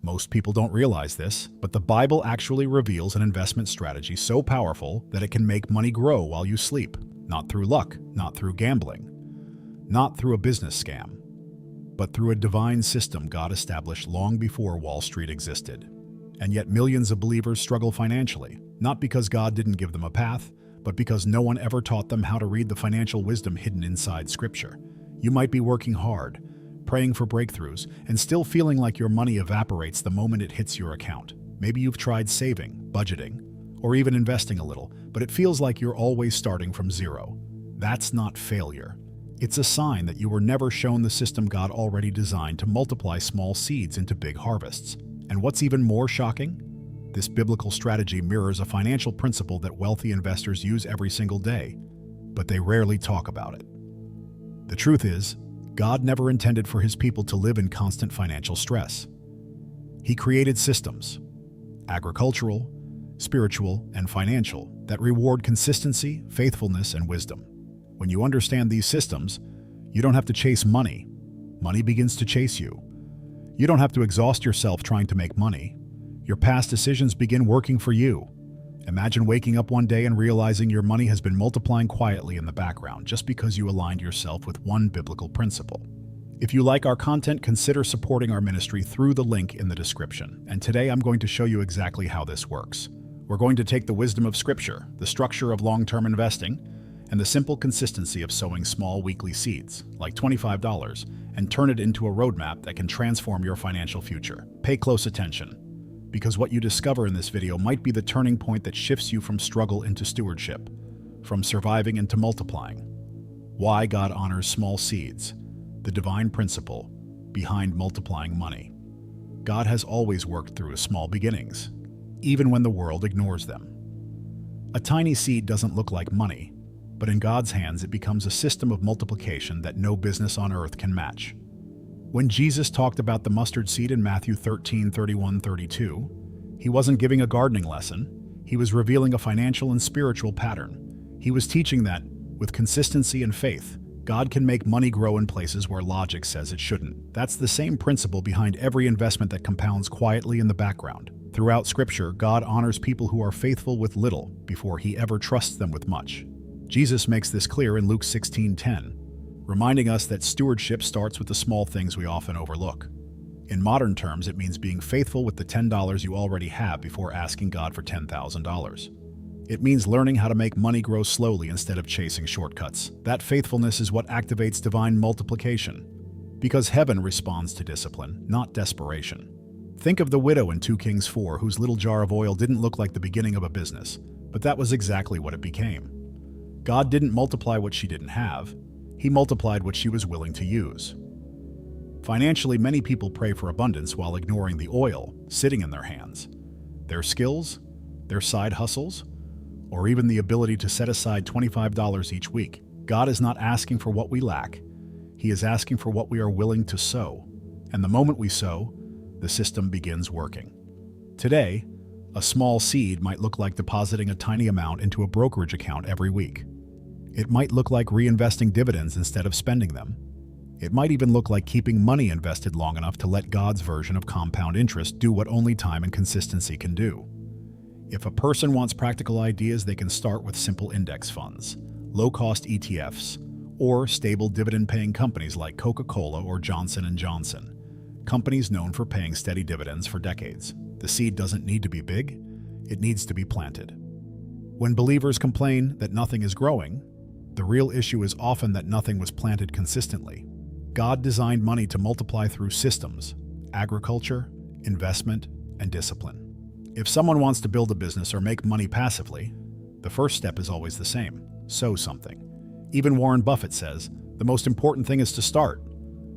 Most people don't realize this, but the Bible actually reveals an investment strategy so powerful that it can make money grow while you sleep. Not through luck, not through gambling, not through a business scam, but through a divine system God established long before Wall Street existed. And yet millions of believers struggle financially, not because God didn't give them a path, but because no one ever taught them how to read the financial wisdom hidden inside Scripture. You might be working hard, praying for breakthroughs, and still feeling like your money evaporates the moment it hits your account. Maybe you've tried saving, budgeting, or even investing a little, but it feels like you're always starting from zero. That's not failure. It's a sign that you were never shown the system God already designed to multiply small seeds into big harvests. And what's even more shocking? This biblical strategy mirrors a financial principle that wealthy investors use every single day, but they rarely talk about it. The truth is, God never intended for His people to live in constant financial stress. He created systems, agricultural, spiritual, and financial, that reward consistency, faithfulness, and wisdom. When you understand these systems, you don't have to chase money. Money begins to chase you. You don't have to exhaust yourself trying to make money. Your past decisions begin working for you. Imagine waking up one day and realizing your money has been multiplying quietly in the background just because you aligned yourself with one biblical principle. If you like our content, consider supporting our ministry through the link in the description. And today I'm going to show you exactly how this works. We're going to take the wisdom of Scripture, the structure of long-term investing, and the simple consistency of sowing small weekly seeds, like $25, and turn it into a roadmap that can transform your financial future. Pay close attention, because what you discover in this video might be the turning point that shifts you from struggle into stewardship, from surviving into multiplying. Why God honors small seeds, the divine principle behind multiplying money. God has always worked through small beginnings, even when the world ignores them. A tiny seed doesn't look like money, but in God's hands it becomes a system of multiplication that no business on earth can match. When Jesus talked about the mustard seed in Matthew 13:31-32, He wasn't giving a gardening lesson. He was revealing a financial and spiritual pattern. He was teaching that, with consistency and faith, God can make money grow in places where logic says it shouldn't. That's the same principle behind every investment that compounds quietly in the background. Throughout Scripture, God honors people who are faithful with little before He ever trusts them with much. Jesus makes this clear in Luke 16:10, reminding us that stewardship starts with the small things we often overlook. In modern terms, it means being faithful with the $10 you already have before asking God for $10,000. It means learning how to make money grow slowly instead of chasing shortcuts. That faithfulness is what activates divine multiplication, because heaven responds to discipline, not desperation. Think of the widow in 2 Kings 4, whose little jar of oil didn't look like the beginning of a business, but that was exactly what it became. God didn't multiply what she didn't have. He multiplied what she was willing to use. Financially, many people pray for abundance while ignoring the oil sitting in their hands, their skills, their side hustles, or even the ability to set aside $25 each week. God is not asking for what we lack. He is asking for what we are willing to sow. And the moment we sow, the system begins working. Today, a small seed might look like depositing a tiny amount into a brokerage account every week. It might look like reinvesting dividends instead of spending them. It might even look like keeping money invested long enough to let God's version of compound interest do what only time and consistency can do. If a person wants practical ideas, they can start with simple index funds, low-cost ETFs, or stable dividend-paying companies like Coca-Cola or Johnson & Johnson, companies known for paying steady dividends for decades. The seed doesn't need to be big, it needs to be planted. When believers complain that nothing is growing, the real issue is often that nothing was planted consistently. God designed money to multiply through systems, agriculture, investment, and discipline. If someone wants to build a business or make money passively, the first step is always the same: sow something. Even Warren Buffett says, the most important thing is to start,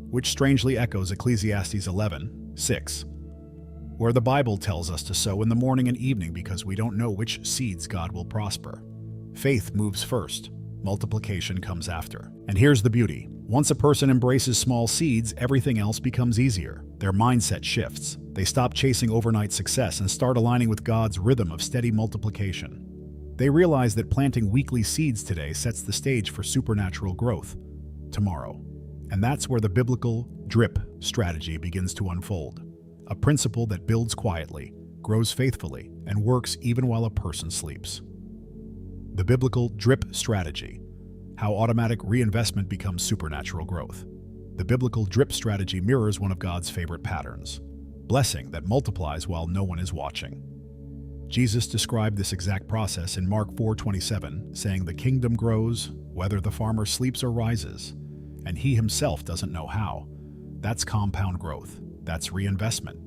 which strangely echoes Ecclesiastes 11:6, where the Bible tells us to sow in the morning and evening because we don't know which seeds God will prosper. Faith moves first. Multiplication comes after. And here's the beauty. Once a person embraces small seeds, everything else becomes easier. Their mindset shifts. They stop chasing overnight success and start aligning with God's rhythm of steady multiplication. They realize that planting weekly seeds today sets the stage for supernatural growth tomorrow. And that's where the biblical drip strategy begins to unfold. a principle that builds quietly, grows faithfully, and works even while a person sleeps. The biblical drip strategy, how automatic reinvestment becomes supernatural growth. The biblical drip strategy mirrors one of God's favorite patterns, blessing that multiplies while no one is watching. Jesus described this exact process in Mark 4:27, saying, "The kingdom grows, whether the farmer sleeps or rises, and he himself doesn't know how." That's compound growth. That's reinvestment.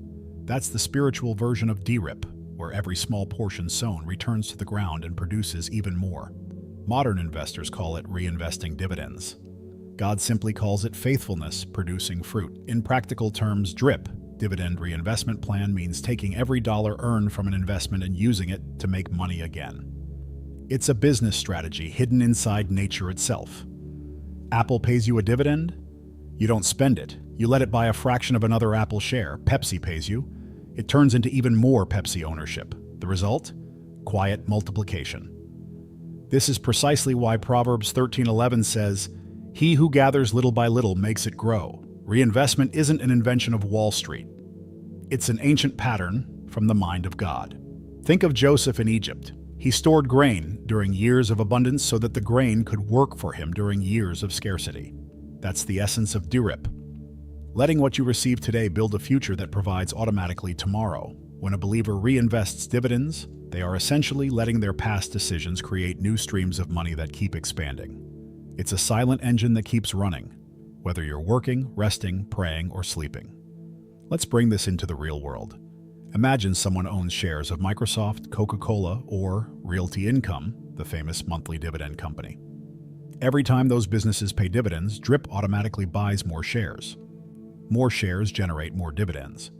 That's the spiritual version of DRIP, where every small portion sown returns to the ground and produces even more. Modern investors call it reinvesting dividends. God simply calls it faithfulness producing fruit. In practical terms, DRIP, dividend reinvestment plan, means taking every dollar earned from an investment and using it to make money again. It's a business strategy hidden inside nature itself. Apple pays you a dividend? You don't spend it. You let it buy a fraction of another Apple share. Pepsi pays you. It turns into even more Pepsi ownership. The result? Quiet multiplication. This is precisely why Proverbs 13:11 says, "He who gathers little by little makes it grow." Reinvestment isn't an invention of Wall Street. It's an ancient pattern from the mind of God. Think of Joseph in Egypt. He stored grain during years of abundance so that the grain could work for him during years of scarcity. That's the essence of DRIP. Letting what you receive today build a future that provides automatically tomorrow. When a believer reinvests dividends, they are essentially letting their past decisions create new streams of money that keep expanding. It's a silent engine that keeps running, whether you're working, resting, praying, or sleeping. Let's bring this into the real world. Imagine someone owns shares of Microsoft, Coca-Cola, or Realty Income, the famous monthly dividend company. Every time those businesses pay dividends, DRIP automatically buys more shares. More shares generate more dividends.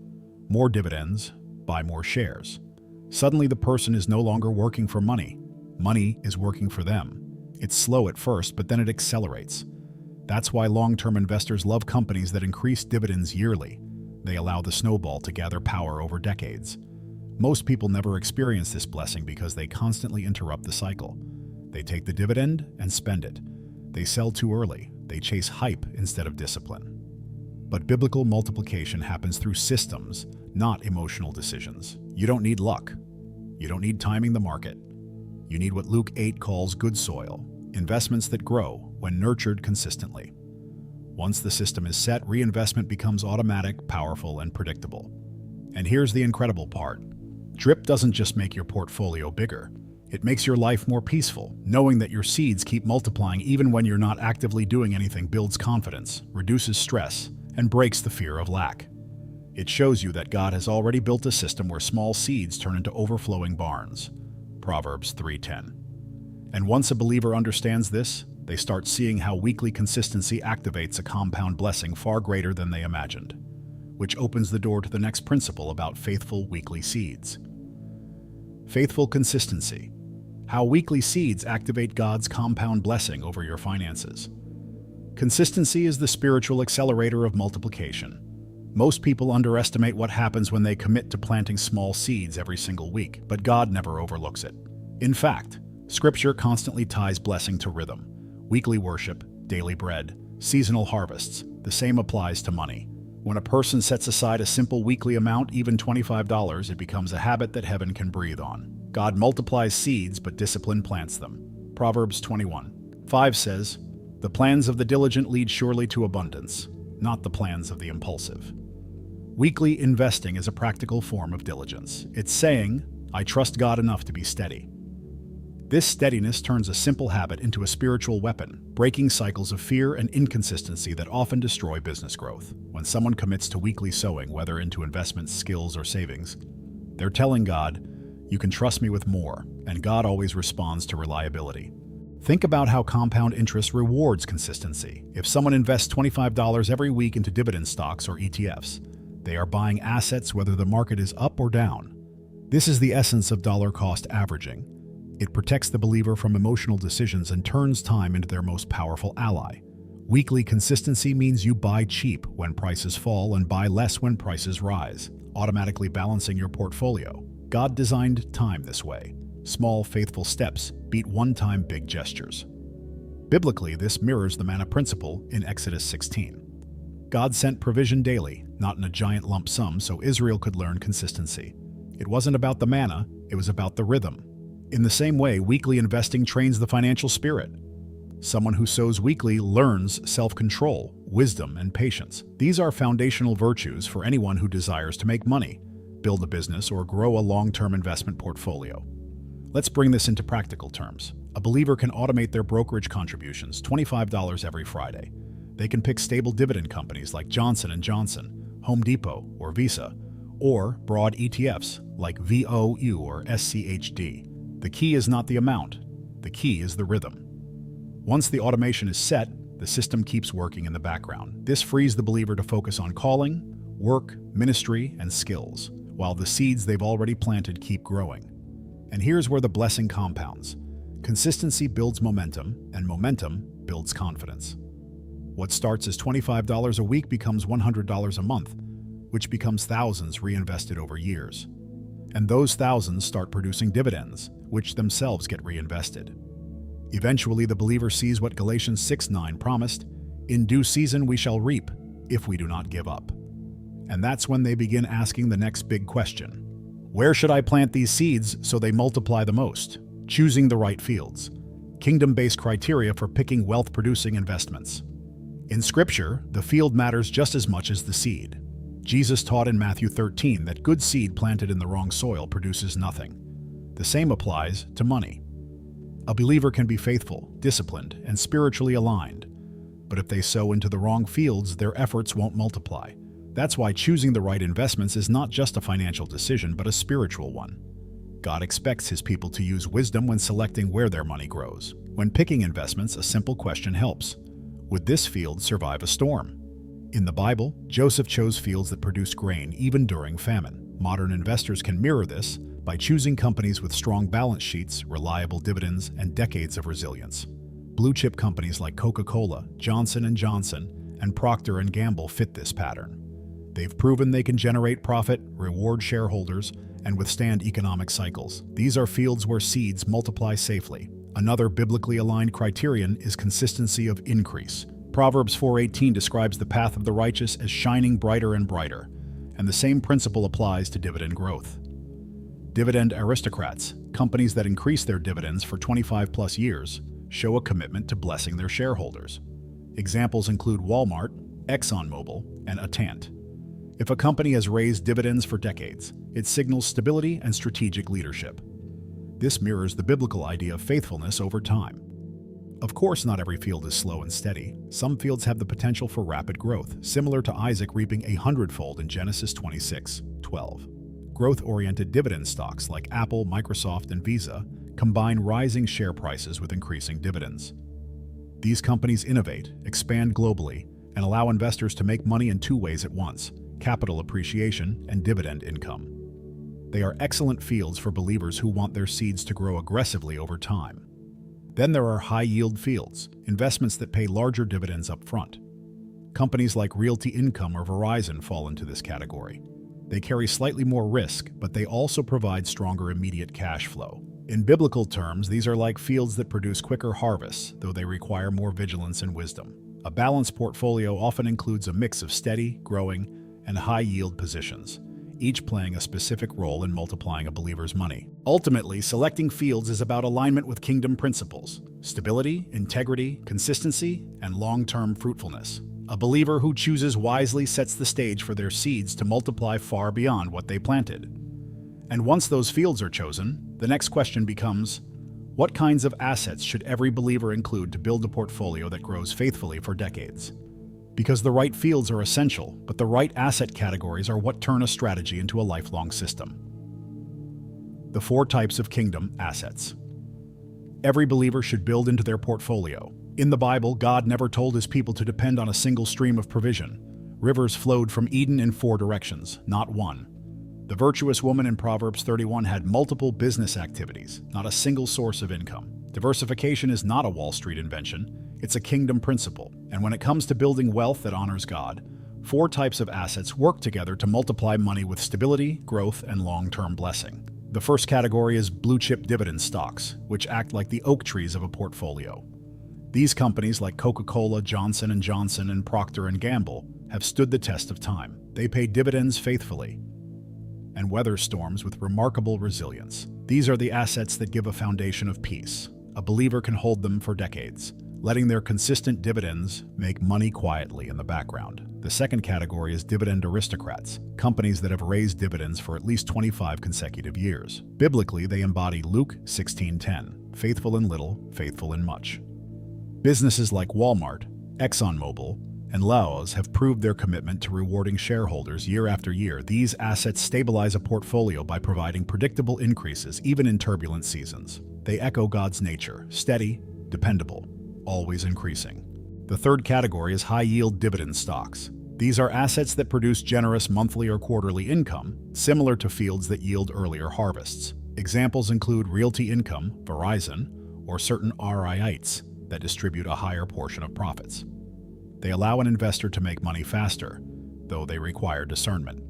More dividends buy more shares. Suddenly, the person is no longer working for money. Money is working for them. It's slow at first, but then it accelerates. That's why long-term investors love companies that increase dividends yearly. They allow the snowball to gather power over decades. Most people never experience this blessing because they constantly interrupt the cycle. They take the dividend and spend it. They sell too early. They chase hype instead of discipline. But biblical multiplication happens through systems, not emotional decisions. You don't need luck. You don't need timing the market. You need what Luke 8 calls good soil, investments that grow when nurtured consistently. Once the system is set, reinvestment becomes automatic, powerful, and predictable. And here's the incredible part. DRIP doesn't just make your portfolio bigger. It makes your life more peaceful. Knowing that your seeds keep multiplying even when you're not actively doing anything builds confidence, reduces stress, and breaks the fear of lack. It shows you that God has already built a system where small seeds turn into overflowing barns. Proverbs 3:10. And once a believer understands this, they start seeing how weekly consistency activates a compound blessing far greater than they imagined, which opens the door to the next principle about faithful weekly seeds. Faithful consistency. How weekly seeds activate God's compound blessing over your finances. Consistency is the spiritual accelerator of multiplication. Most people underestimate what happens when they commit to planting small seeds every single week, but God never overlooks it. In fact, Scripture constantly ties blessing to rhythm. Weekly worship, daily bread, seasonal harvests. The same applies to money. When a person sets aside a simple weekly amount, even $25, it becomes a habit that heaven can breathe on. God multiplies seeds, but discipline plants them. Proverbs 21:5 says, "The plans of the diligent lead surely to abundance, not the plans of the impulsive." Weekly investing is a practical form of diligence. It's saying, "I trust God enough to be steady." This steadiness turns a simple habit into a spiritual weapon, breaking cycles of fear and inconsistency that often destroy business growth. When someone commits to weekly sowing, whether into investments, skills, or savings, they're telling God, "You can trust me with more," and God always responds to reliability. Think about how compound interest rewards consistency. If someone invests $25 every week into dividend stocks or ETFs, they are buying assets whether the market is up or down. This is the essence of dollar-cost averaging. It protects the believer from emotional decisions and turns time into their most powerful ally. Weekly consistency means you buy cheap when prices fall and buy less when prices rise, automatically balancing your portfolio. God designed time this way. Small, faithful steps beat one-time big gestures. Biblically, this mirrors the manna principle in Exodus 16. God sent provision daily, not in a giant lump sum, so Israel could learn consistency. It wasn't about the manna, it was about the rhythm. In the same way, weekly investing trains the financial spirit. Someone who sows weekly learns self-control, wisdom, and patience. These are foundational virtues for anyone who desires to make money, build a business, or grow a long-term investment portfolio. Let's bring this into practical terms. A believer can automate their brokerage contributions, $25 every Friday. They can pick stable dividend companies like Johnson & Johnson, Home Depot, or Visa, or broad ETFs like VOU or SCHD. The key is not the amount. The key is the rhythm. Once the automation is set, the system keeps working in the background. This frees the believer to focus on calling, work, ministry, and skills, while the seeds they've already planted keep growing. And here's where the blessing compounds. Consistency builds momentum, and momentum builds confidence. What starts as $25 a week becomes $100 a month, which becomes thousands reinvested over years. And those thousands start producing dividends, which themselves get reinvested. Eventually, the believer sees what Galatians 6:9 promised, "In due season we shall reap, if we do not give up." And that's when they begin asking the next big question. Where should I plant these seeds so they multiply the most? Choosing the right fields. Kingdom-based criteria for picking wealth-producing investments. In Scripture, the field matters just as much as the seed. Jesus taught in Matthew 13 that good seed planted in the wrong soil produces nothing. The same applies to money. A believer can be faithful, disciplined, and spiritually aligned, but if they sow into the wrong fields, their efforts won't multiply. That's why choosing the right investments is not just a financial decision, but a spiritual one. God expects His people to use wisdom when selecting where their money grows. When picking investments, a simple question helps. Would this field survive a storm? In the Bible, Joseph chose fields that produced grain even during famine. Modern investors can mirror this by choosing companies with strong balance sheets, reliable dividends, and decades of resilience. Blue-chip companies like Coca-Cola, Johnson & Johnson, and Procter & Gamble fit this pattern. They've proven they can generate profit, reward shareholders, and withstand economic cycles. These are fields where seeds multiply safely. Another biblically aligned criterion is consistency of increase. Proverbs 4:18 describes the path of the righteous as shining brighter and brighter, and the same principle applies to dividend growth. Dividend aristocrats, companies that increase their dividends for 25-plus years, show a commitment to blessing their shareholders. Examples include Walmart, ExxonMobil, and Atant. If a company has raised dividends for decades, it signals stability and strategic leadership. This mirrors the biblical idea of faithfulness over time. Of course, not every field is slow and steady. Some fields have the potential for rapid growth, similar to Isaac reaping 100-fold in Genesis 26:12. Growth-oriented dividend stocks like Apple, Microsoft, and Visa combine rising share prices with increasing dividends. These companies innovate, expand globally, and allow investors to make money in two ways at once: capital appreciation and dividend income. They are excellent fields for believers who want their seeds to grow aggressively over time. Then there are high-yield fields, investments that pay larger dividends up front. Companies like Realty Income or Verizon fall into this category. They carry slightly more risk, but they also provide stronger immediate cash flow. In biblical terms, these are like fields that produce quicker harvests, though they require more vigilance and wisdom. A balanced portfolio often includes a mix of steady, growing, and high-yield positions, each playing a specific role in multiplying a believer's money. Ultimately, selecting fields is about alignment with kingdom principles: stability, integrity, consistency, and long-term fruitfulness. A believer who chooses wisely sets the stage for their seeds to multiply far beyond what they planted. And once those fields are chosen, the next question becomes, what kinds of assets should every believer include to build a portfolio that grows faithfully for decades? Because the right fields are essential, but the right asset categories are what turn a strategy into a lifelong system. The 4 types of kingdom assets. Every believer should build into their portfolio. In the Bible, God never told His people to depend on a single stream of provision. Rivers flowed from Eden in 4 directions, not one. The virtuous woman in Proverbs 31 had multiple business activities, not a single source of income. Diversification is not a Wall Street invention. It's a kingdom principle. And when it comes to building wealth that honors God, 4 types of assets work together to multiply money with stability, growth, and long-term blessing. The first category is blue-chip dividend stocks, which act like the oak trees of a portfolio. These companies like Coca-Cola, Johnson & Johnson, and Procter & Gamble have stood the test of time. They pay dividends faithfully and weather storms with remarkable resilience. These are the assets that give a foundation of peace. A believer can hold them for decades, letting their consistent dividends make money quietly in the background. The second category is dividend aristocrats, companies that have raised dividends for at least 25 consecutive years. Biblically, they embody Luke 16:10, faithful in little, faithful in much. Businesses like Walmart, ExxonMobil, and Lowe's have proved their commitment to rewarding shareholders year after year. These assets stabilize a portfolio by providing predictable increases even in turbulent seasons. They echo God's nature, steady, dependable, always increasing. The third category is high-yield dividend stocks. These are assets that produce generous monthly or quarterly income, similar to fields that yield earlier harvests. Examples include Realty Income, Verizon, or certain REITs that distribute a higher portion of profits. They allow an investor to make money faster, though they require discernment.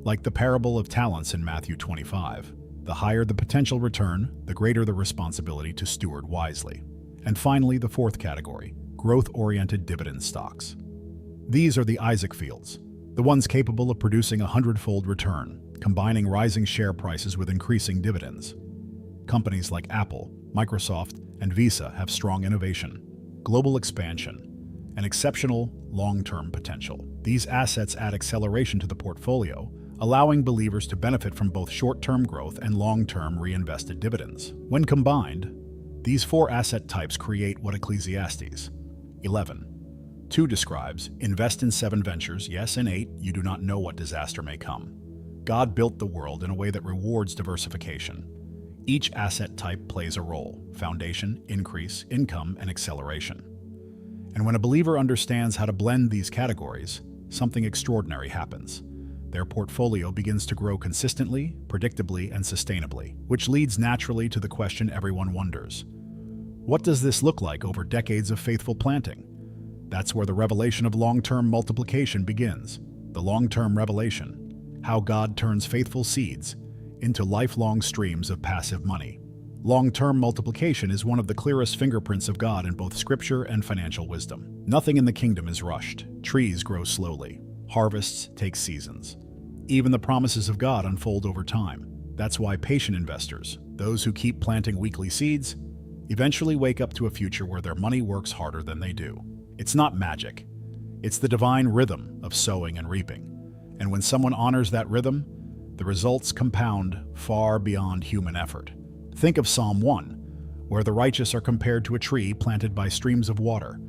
Like the parable of talents in Matthew 25, the higher the potential return, the greater the responsibility to steward wisely. And finally, the fourth category, growth-oriented dividend stocks. These are the Isaac Fields, the ones capable of producing a 100-fold return, combining rising share prices with increasing dividends. Companies like Apple, Microsoft, and Visa have strong innovation, global expansion, and exceptional long-term potential. These assets add acceleration to the portfolio, allowing believers to benefit from both short-term growth and long-term reinvested dividends. When combined, these four asset types create what Ecclesiastes 11:2 describes: invest in 7 ventures, yes, in 8, you do not know what disaster may come. God built the world in a way that rewards diversification. Each asset type plays a role: foundation, increase, income, and acceleration. And when a believer understands how to blend these categories, something extraordinary happens. Their portfolio begins to grow consistently, predictably, and sustainably, which leads naturally to the question everyone wonders: what does this look like over decades of faithful planting? That's where the revelation of long-term multiplication begins. The long-term revelation: how God turns faithful seeds into lifelong streams of passive money. Long-term multiplication is one of the clearest fingerprints of God in both scripture and financial wisdom. Nothing in the kingdom is rushed. Trees grow slowly. Harvests take seasons. Even the promises of God unfold over time. That's why patient investors, those who keep planting weekly seeds, eventually wake up to a future where their money works harder than they do. It's not magic. It's the divine rhythm of sowing and reaping. And when someone honors that rhythm, the results compound far beyond human effort. Think of Psalm 1, where the righteous are compared to a tree planted by streams of water.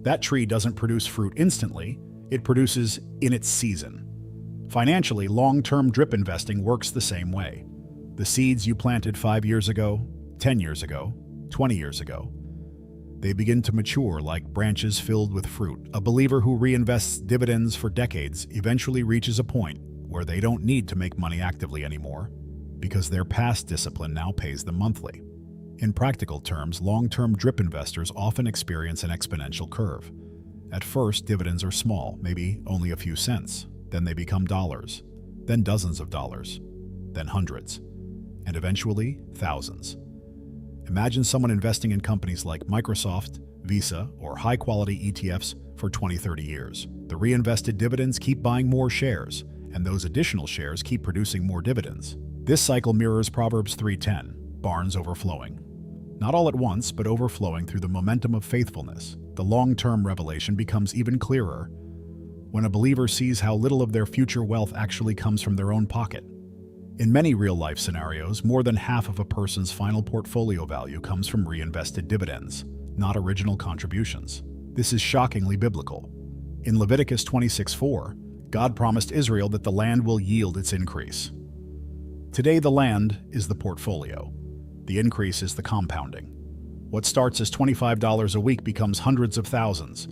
That tree doesn't produce fruit instantly, it produces in its season. Financially, long-term drip investing works the same way. The seeds you planted 5 years ago, 10 years ago, 20 years ago, they begin to mature like branches filled with fruit. A believer who reinvests dividends for decades eventually reaches a point where they don't need to make money actively anymore, because their past discipline now pays them monthly. In practical terms, long-term drip investors often experience an exponential curve. At first, dividends are small, maybe only a few cents. Then they become dollars, then dozens of dollars, then hundreds, and eventually thousands. Imagine someone investing in companies like Microsoft, Visa, or high-quality ETFs for 20-30 years. The reinvested dividends keep buying more shares, and those additional shares keep producing more dividends. This cycle mirrors Proverbs 3:10, barns overflowing. Not all at once, but overflowing through the momentum of faithfulness. The long-term revelation becomes even clearer when a believer sees how little of their future wealth actually comes from their own pocket. In many real-life scenarios, more than half of a person's final portfolio value comes from reinvested dividends, not original contributions. This is shockingly biblical. In Leviticus 26:4, God promised Israel that the land will yield its increase. Today, the land is the portfolio. The increase is the compounding. What starts as $25 a week becomes hundreds of thousands,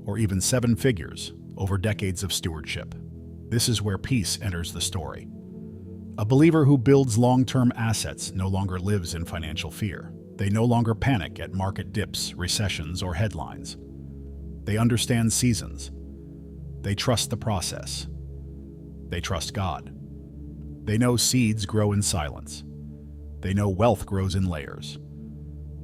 or even 7 figures, over decades of stewardship. This is where peace enters the story. A believer who builds long-term assets no longer lives in financial fear. They no longer panic at market dips, recessions, or headlines. They understand seasons. They trust the process. They trust God. They know seeds grow in silence. They know wealth grows in layers.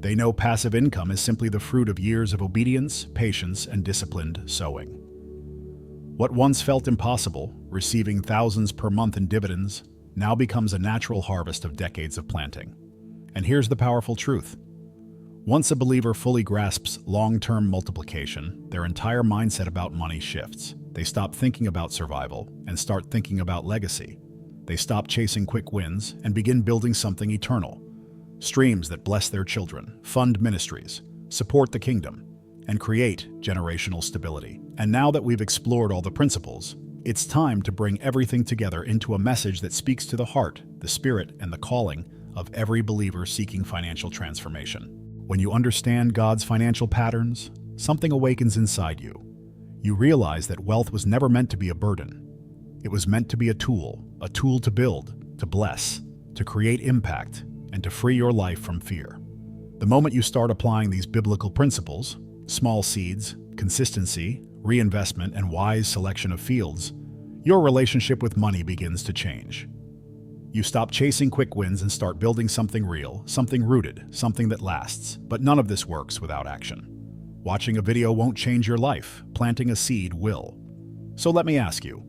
They know passive income is simply the fruit of years of obedience, patience, and disciplined sowing. What once felt impossible, receiving thousands per month in dividends, now becomes a natural harvest of decades of planting. And here's the powerful truth. Once a believer fully grasps long-term multiplication, their entire mindset about money shifts. They stop thinking about survival and start thinking about legacy. They stop chasing quick wins and begin building something eternal. Streams that bless their children, fund ministries, support the kingdom, and create generational stability. And now that we've explored all the principles, it's time to bring everything together into a message that speaks to the heart, the spirit, and the calling of every believer seeking financial transformation. When you understand God's financial patterns, something awakens inside you. You realize that wealth was never meant to be a burden. It was meant to be a tool to build, to bless, to create impact, and to free your life from fear. The moment you start applying these biblical principles, small seeds, consistency, reinvestment, and wise selection of fields, your relationship with money begins to change. You stop chasing quick wins and start building something real, something rooted, something that lasts. But none of this works without action. Watching a video won't change your life. Planting a seed will. So let me ask you,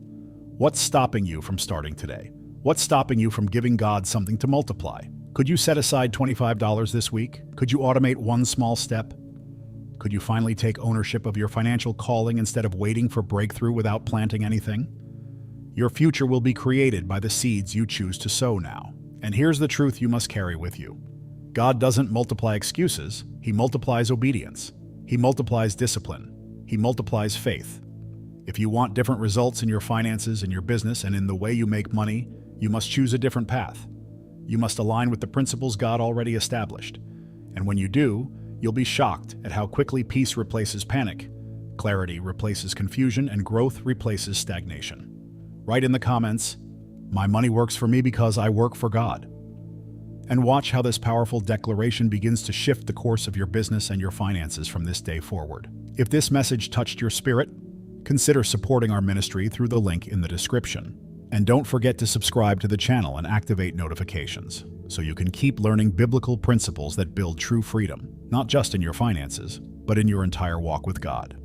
what's stopping you from starting today? What's stopping you from giving God something to multiply? Could you set aside $25 this week? Could you automate one small step? Could you finally take ownership of your financial calling instead of waiting for breakthrough without planting anything? Your future will be created by the seeds you choose to sow now. And here's the truth you must carry with you. God doesn't multiply excuses, He multiplies obedience. He multiplies discipline. He multiplies faith. If you want different results in your finances, in your business, and in the way you make money, you must choose a different path. You must align with the principles God already established. And when you do, you'll be shocked at how quickly peace replaces panic, clarity replaces confusion, and growth replaces stagnation. Write in the comments, "My money works for me because I work for God." And watch how this powerful declaration begins to shift the course of your business and your finances from this day forward. If this message touched your spirit, consider supporting our ministry through the link in the description. And don't forget to subscribe to the channel and activate notifications so you can keep learning biblical principles that build true freedom, not just in your finances, but in your entire walk with God.